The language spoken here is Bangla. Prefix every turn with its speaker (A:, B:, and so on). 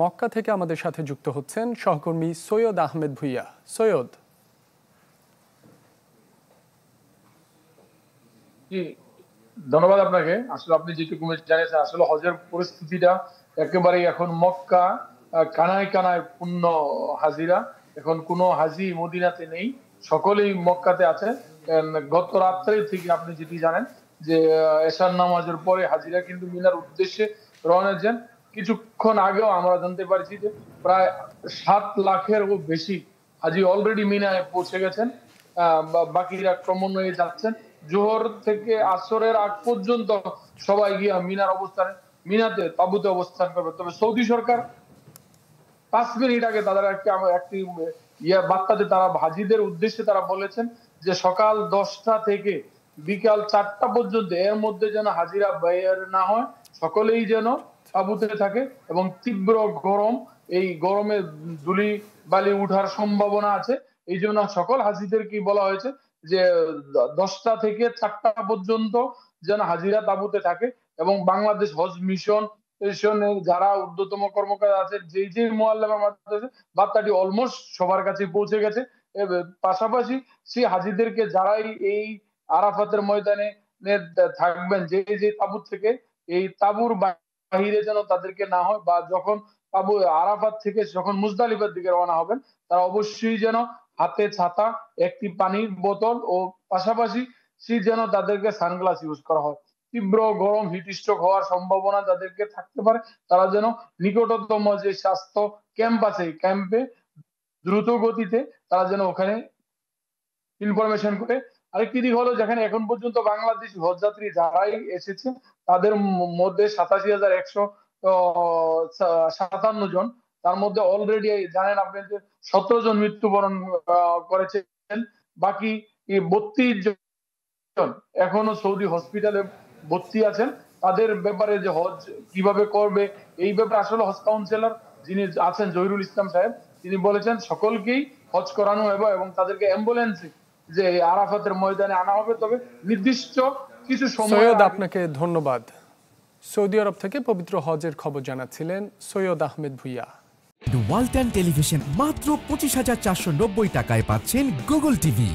A: মক্কা থেকে আমাদের সাথে যুক্ত হচ্ছেন সহকর্মী সৈয়দ আহমেদ ভুইয়া। সৈয়দ,
B: ধন্যবাদ আপনাকে। আসলে আপনি যেটুকু জানিয়েছেন, আসলে হজের পরিস্থিতিটা একেবারেই এখন মক্কা কানায় কানায় পূর্ণ হাজিরা। এখন কোনো হাজি মদিনাতে নেই, সকলেই মক্কাতে আছে। গত রাত্রে থেকে আপনি যেটি জানেন যে এশার নামাজের পরে হাজিরা কিন্তু মিনার উদ্দেশ্যে রওনা দেন। কিছুক্ষণ আগেও আমরা জানতে পারছি যে প্রায় 7 লাখেরও বেশি হাজি অলরেডি মিনায় পৌঁছে গেছেন। বাকিরা ক্রমান্বয়ে যাচ্ছেন। জোহর থেকে আসরের আগ পর্যন্ত সবাই গিয়া মিনাতে তাঁবুতে অবস্থান করবে। তবে সৌদি সরকার 5 মিনিট আগে তাদের একটি বার্তাতে তারা হাজিদের উদ্দেশ্যে তারা বলেছেন যে সকাল 10টা থেকে বিকাল 4টা পর্যন্ত এর মধ্যে যেন হাজিরা বের না হয়, সকলেই যেন তাঁবুতে থাকে। এবং তীব্র গরম, এই গরমে ধুলি বালি উঠার সম্ভাবনা আছে। এই জন্য সকল হাজিদেরকে বলা হয়েছে যে 10টা থেকে 4টা পর্যন্ত যেন হাজিরা তাঁবুতে থাকে। এবং বাংলাদেশ হজ মিশন যারা ঊর্ধ্বতম কর্মকর্তা আছে, যে মুআল্লামা মাদ্রাসা, বার্তাটি অলমোস্ট সবার কাছে পৌঁছে গেছে। পাশাপাশি সেই হাজিদেরকে যারাই এই আরাফাতের ময়দানে থাকবেন, যে তাঁবুর থেকে, এই তাঁবুর বাহিরে যেন তাদেরকে না হয়, বা যখন তাঁবু আরাফাত থেকে যখন মুজদালিফার দিকে রওনা হবেন, তারা অবশ্যই যেন হাতে ছাতা, একটি পানির বোতল ও পাশাপাশি যেন তাদেরকে সানগ্লাস ইউজ করা হয়। তীব্র গরম, হিট স্ট্রোক হওয়ার সম্ভাবনা যাদেরকে থাকতে পারে, তারা যেন নিকটতম যে স্বাস্থ্য ক্যাম্প আছে, ক্যাম্পে দ্রুত গতিতে তারা যেন ওখানে ইনফরমেশন করে। আরেকটি দিক হলো, যেখানে এখন পর্যন্ত বাংলাদেশ হজযাত্রী যারাই এসেছে তাদের মধ্যে 87,157 জন, তার মধ্যে অলরেডি জানেন আপনি যে 17 জন মৃত্যুবরণ করেছেন। বাকি 32 জন এখনো সৌদি হসপিটালে ভর্তি আছেন। তাদের ব্যাপারে যে হজ কিভাবে করবে, এই ব্যাপারে আসলে হজ কাউন্সিলর যিনি আছেন জহিরুল ইসলাম সাহেব, তিনি বলেছেন সকলকেই হজ করানো হবে এবং তাদেরকে অ্যাম্বুলেন্সে যে আরাফাতের ময়দানে আনা হবে। তবে নির্দিষ্ট কিছু সময়।
A: সৈয়দ, আপনাকে ধন্যবাদ। সৌদি আরব থেকে পবিত্র হজের খবর জানাচ্ছিলেন সৈয়দ আহমেদ ভুইয়া।
C: ওয়ালটন টেলিভিশন মাত্র 25,490 টাকায় পাচ্ছেন গুগল টিভি।